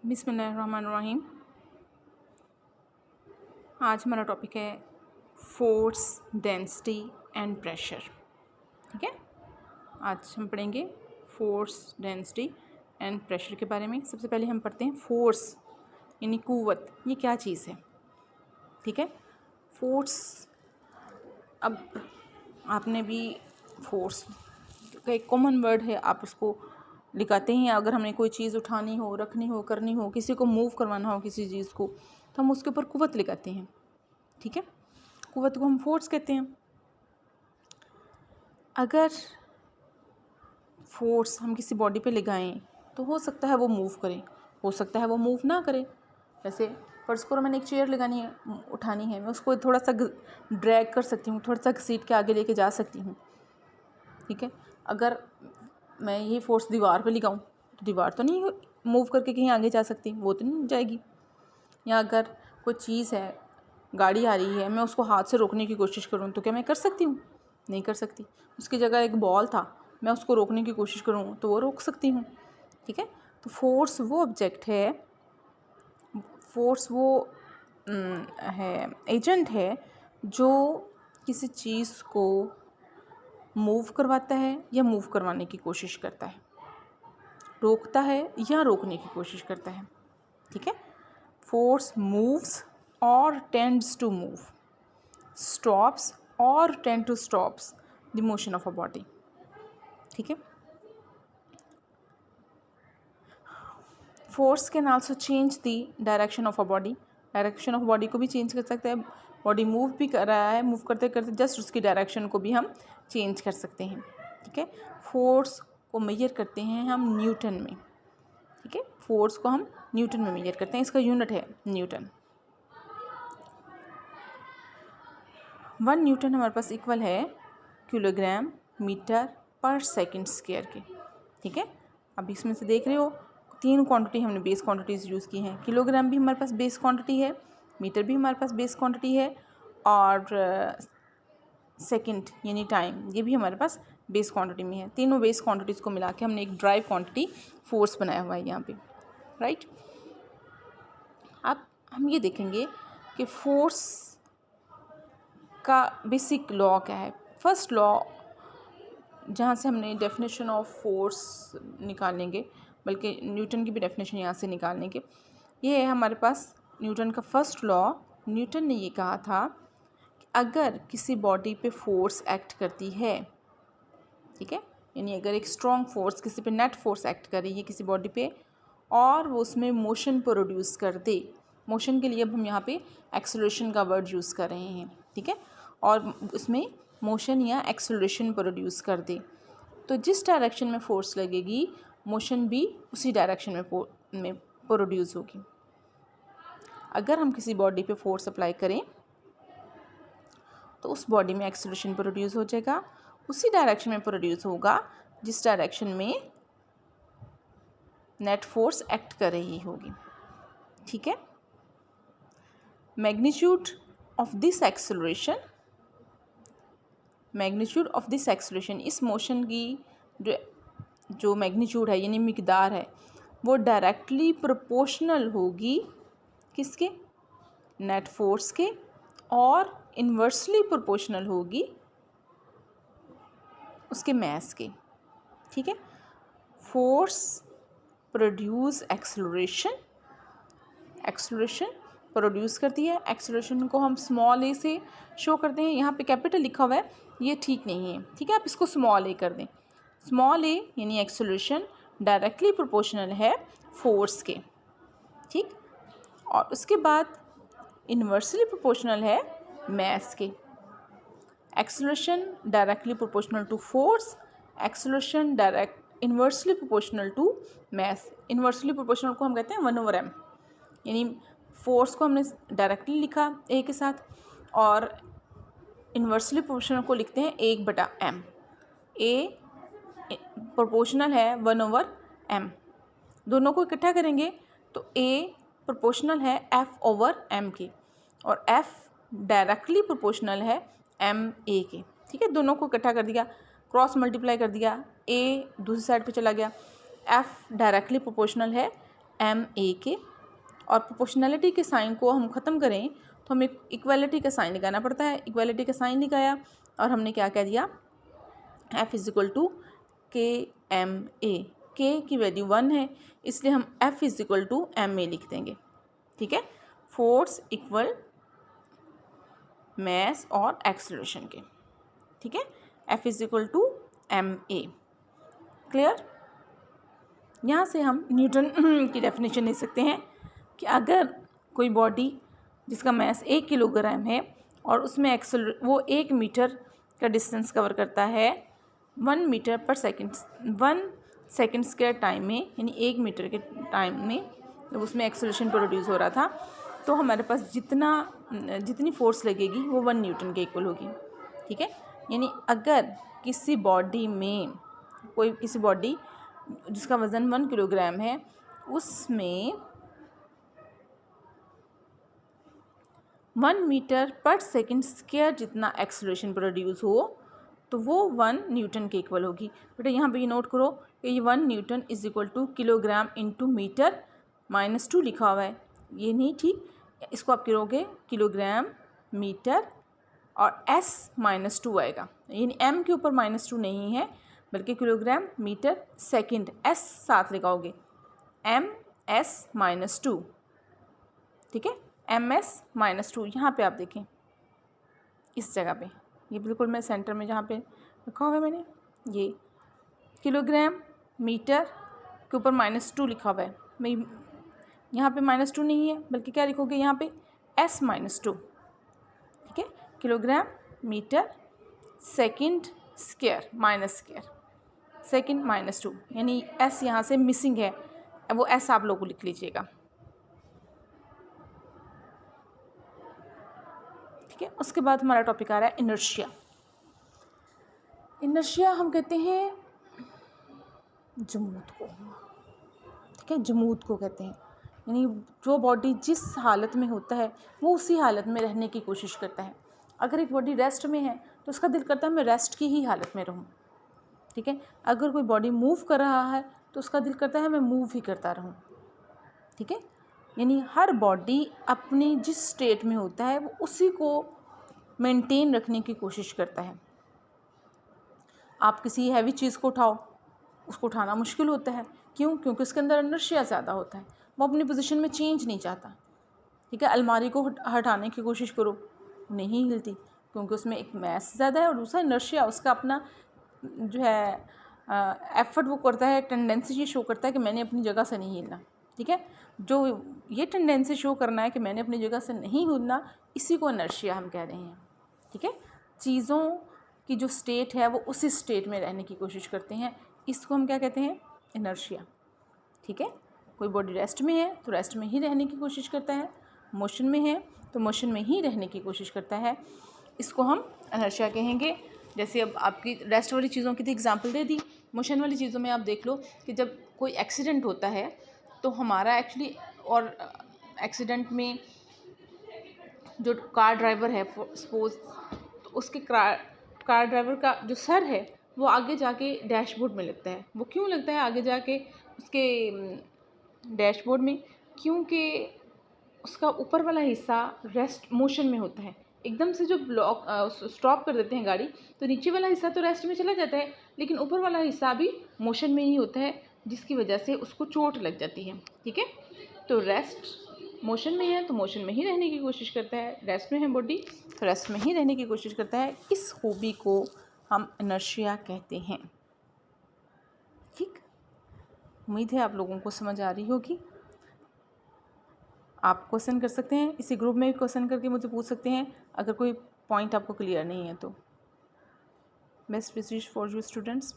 बिस्मिल्लाहिर्रहमानिर्रहीम। आज हमारा टॉपिक है फोर्स, डेंसिटी एंड प्रेशर। ठीक है, आज हम पढ़ेंगे फोर्स, डेंसिटी एंड प्रेशर के बारे में। सबसे पहले हम पढ़ते हैं फोर्स यानी क़ुव्वत, ये क्या चीज़ है। ठीक है, फोर्स, अब आपने भी फोर्स का एक कॉमन वर्ड है, आप उसको लिखाते हैं। अगर हमने कोई चीज़ उठानी हो, रखनी हो, करनी हो, किसी को मूव करवाना हो किसी चीज़ को, तो हम उसके ऊपर क़ुव्वत लिखाते हैं। ठीक है, क़ुव्वत को हम फोर्स कहते हैं। अगर फोर्स हम किसी बॉडी पे लगाएं तो हो सकता है वो मूव करे, हो सकता है वो मूव ना करे। जैसे फर्स्ट करो मैंने एक चेयर लगानी है, उठानी है, मैं उसको थोड़ा सा ड्रैग कर सकती हूँ, थोड़ा सा सीट के आगे लेके जा सकती हूँ। ठीक है, अगर मैं यही फोर्स दीवार पे लगाऊं तो दीवार तो नहीं मूव करके कहीं आगे जा सकती, वो तो नहीं जाएगी। या अगर कोई चीज़ है, गाड़ी आ रही है, मैं उसको हाथ से रोकने की कोशिश करूं तो क्या मैं कर सकती हूँ? नहीं कर सकती। उसकी जगह एक बॉल था, मैं उसको रोकने की कोशिश करूं तो वो रोक सकती हूँ। ठीक है, तो फोर्स वो ऑब्जेक्ट है, फोर्स वो है एजेंट है जो किसी चीज़ को मूव करवाता है या मूव करवाने की कोशिश करता है, रोकता है या रोकने की कोशिश करता है। ठीक है, फोर्स मूव्स और टेंड्स टू मूव, स्टॉप्स और tend to stops the motion of a body. ठीक है, force can also change the direction of a body, direction of body को भी चेंज कर सकते हैं। बॉडी मूव भी कर रहा है, मूव करते करते जस्ट उसकी डायरेक्शन को भी हम चेंज कर सकते हैं। ठीक है, फोर्स को मेजर करते हैं हम न्यूटन में। ठीक है, फोर्स को हम न्यूटन में मेजर करते हैं, इसका यूनिट है न्यूटन। 1 न्यूटन हमारे पास इक्वल है किलोग्राम मीटर पर सेकंड स्क्वायर के। ठीक है, अब इसमें से देख रहे हो 3 क्वांटिटी हमने बेस क्वांटिटीज़ यूज़ की हैं। किलोग्राम भी हमारे पास बेस क्वांटिटी है, मीटर भी हमारे पास बेस क्वांटिटी है, और सेकंड यानी टाइम, ये भी हमारे पास बेस क्वांटिटी में है। तीनों बेस क्वांटिटीज़ को मिला के हमने एक ड्राइव क्वांटिटी फोर्स बनाया हुआ है यहाँ पे, राइट। अब हम ये देखेंगे कि फोर्स का बेसिक लॉ क्या है। फर्स्ट लॉ जहाँ से हमने डेफिनेशन ऑफ फोर्स निकालेंगे, बल्कि न्यूटन की भी डेफिनेशन यहाँ से निकालेंगे, ये है हमारे पास न्यूटन का फर्स्ट लॉ। न्यूटन ने ये कहा था कि अगर किसी बॉडी पे फोर्स एक्ट करती है, ठीक है, यानी अगर एक स्ट्रॉन्ग फोर्स किसी पे नेट फोर्स एक्ट कर रही है किसी बॉडी पे, और वो उसमें मोशन प्रोड्यूस कर दे, मोशन के लिए अब हम यहाँ पे एक्सेलरेशन का वर्ड यूज़ कर रहे हैं। ठीक है, और उसमें मोशन या एक्सेलरेशन प्रोड्यूस कर दे, तो जिस डायरेक्शन में फोर्स लगेगी मोशन भी उसी डायरेक्शन में प्रोड्यूस होगी। अगर हम किसी बॉडी पे फोर्स अप्लाई करें तो उस बॉडी में एक्सेलरेशन प्रोड्यूस हो जाएगा, उसी डायरेक्शन में प्रोड्यूस होगा जिस डायरेक्शन में नेट फोर्स एक्ट कर रही होगी। ठीक है, magnitude of this acceleration, magnitude of this acceleration, इस मोशन की जो मैग्नीट्यूड है यानी मिकदार है, वो डायरेक्टली प्रोपोर्शनल होगी किसके? नेट फोर्स के, और इन्वर्सली प्रोपोर्शनल होगी उसके मैस के। ठीक है, force produce acceleration, acceleration produce करती है। एक्सेलरेशन को हम स्मॉल ए से शो करते हैं, यहाँ पे कैपिटल लिखा हुआ है, ये ठीक नहीं है। ठीक है, आप इसको स्मॉल ए कर दें। स्मॉल ए यानी एक्सेलरेशन डायरेक्टली प्रोपोर्शनल है फोर्स के। ठीक, और उसके बाद इन्वर्सली प्रोपोर्शनल है मैस के। Acceleration directly proportional to force, acceleration direct inversely proportional to mass. Inversely proportional को हम कहते हैं 1/m, यानी फोर्स को हमने डायरेक्टली लिखा ए के साथ, और इन्वर्सली प्रोपोर्शनल को लिखते हैं 1/m। ए प्रोपोर्शनल है 1/m, दोनों को इकट्ठा करेंगे तो ए प्रोपोर्शनल है f/m के, और f डायरेक्टली प्रोपोर्शनल है ma के। ठीक है, दोनों को इकट्ठा कर दिया, क्रॉस मल्टीप्लाई कर दिया, a दूसरी साइड पे चला गया, f डायरेक्टली प्रोपोर्शनल है ma के, और प्रोपोर्शनैलिटी के साइन को हम ख़त्म करें तो हमें इक्वालिटी का साइन लगाना पड़ता है। इक्वालिटी का साइन लगाया और हमने क्या कह दिया, F is equal to k m a. K की वैल्यू 1 है, इसलिए हम F is equal to m a लिख देंगे। ठीक है, फोर्स इक्वल मैस और एक्सेलरेशन के। ठीक है, F is equal to m a. Clear. यहाँ से हम न्यूटन की डेफिनेशन ले सकते हैं कि अगर कोई बॉडी जिसका मैस 1 किलोग्राम है और उसमें वो 1 मीटर का डिस्टेंस कवर करता है 1 मीटर पर सेकेंड, 1 सेकेंड स्क्वायर टाइम में, यानी 1 मीटर के टाइम में जब उसमें एक्सेलरेशन प्रोड्यूस हो रहा था, तो हमारे पास जितनी फोर्स लगेगी वो 1 न्यूटन के इक्वल होगी। ठीक है, यानी अगर किसी बॉडी जिसका वज़न 1 किलोग्राम है, उसमें 1 मीटर पर सेकेंड स्क्वायर जितना एक्सेलरेशन प्रोड्यूस हो तो वो 1 न्यूटन के इक्वल होगी। बेटा यहाँ पे ये नोट करो कि ये 1 newton is equal to kilogram into metre -2 लिखा हुआ है, ये नहीं ठीक। इसको आप करोगे किलोग्राम मीटर और s-2 आएगा, यानी m के ऊपर -2 नहीं है बल्कि किलोग्राम मीटर सेकंड, s साथ लगाओगे, ms-2। ठीक है, ms-2। यहाँ पे आप देखें इस जगह पे, ये बिल्कुल मैं सेंटर में जहाँ पे लिखा हुआ है मैंने, ये किलोग्राम मीटर के ऊपर -2 लिखा हुआ है। मैं यहाँ पे -2 नहीं है बल्कि क्या लिखोगे यहाँ पे s-2। ठीक है, kilogram metre second square minus square second -2, यानी s यहाँ से मिसिंग है, वो s आप लोग को लिख लीजिएगा। ठीक है, उसके बाद हमारा टॉपिक आ रहा है इनर्शिया। इनर्शिया हम कहते हैं जमूद को। ठीक है, जमूद को कहते हैं, यानी जो बॉडी जिस हालत में होता है वो उसी हालत में रहने की कोशिश करता है। अगर एक बॉडी रेस्ट में है तो उसका दिल करता है मैं रेस्ट की ही हालत में रहूं। ठीक है, अगर कोई बॉडी मूव कर रहा है तो उसका दिल करता है मैं मूव ही करता रहूं। ठीक है, यानी हर बॉडी अपनी जिस स्टेट में होता है वो उसी को मेंटेन रखने की कोशिश करता है। आप किसी हैवी चीज़ को उठाओ, उसको उठाना मुश्किल होता है, क्यों? क्योंकि उसके अंदर इनर्शिया ज़्यादा होता है, वो अपनी पोजीशन में चेंज नहीं चाहता। ठीक है, अलमारी को हटाने की कोशिश करो, नहीं हिलती, क्योंकि उसमें एक मैस ज़्यादा है और दूसरा इनर्शिया, उसका अपना जो है एफर्ट वो करता है, टेंडेंसी ये शो करता है कि मैंने अपनी जगह से नहीं हिलना। ठीक है, जो ये टेंडेंसी शो करना है कि मैंने अपनी जगह से नहीं हिलना, इसी को इनर्शिया हम कह रहे हैं। ठीक है, चीज़ों की जो स्टेट है वो उसी स्टेट में रहने की कोशिश करते हैं, इसको हम क्या कहते हैं, इनर्शिया। ठीक है, कोई बॉडी रेस्ट में है तो रेस्ट में ही रहने की कोशिश करता है, मोशन में है तो मोशन में ही रहने की कोशिश करता है, इसको हम इनर्शिया कहेंगे। जैसे अब आपकी रेस्ट वाली चीज़ों की तो एग्जांपल दे दी, मोशन वाली चीज़ों में आप देख लो कि जब कोई एक्सीडेंट होता है तो हमारा एक्चुअली, और एक्सीडेंट में जो कार ड्राइवर है सपोज, तो उसके कार ड्राइवर का जो सर है वो आगे जाके डैशबोर्ड में लगता है। वो क्यों लगता है आगे जाके उसके डैशबोर्ड में? क्योंकि उसका ऊपर वाला हिस्सा रेस्ट मोशन में होता है। एकदम से जो स्टॉप कर देते हैं गाड़ी तो नीचे वाला हिस्सा तो रेस्ट में चला जाता है, लेकिन ऊपर वाला हिस्सा भी मोशन में ही होता है, जिसकी वजह से उसको चोट लग जाती है। ठीक है, तो रेस्ट मोशन में है तो मोशन में ही रहने की कोशिश करता है, रेस्ट में है बॉडी तो रेस्ट में ही रहने की कोशिश करता है। इस खूबी को हम इनर्शिया कहते हैं। ठीक, उम्मीद है आप लोगों को समझ आ रही होगी। आप क्वेश्चन कर सकते हैं, इसी ग्रुप में भी क्वेश्चन करके मुझे पूछ सकते हैं अगर कोई पॉइंट आपको क्लियर नहीं है तो। Best wishes for you students.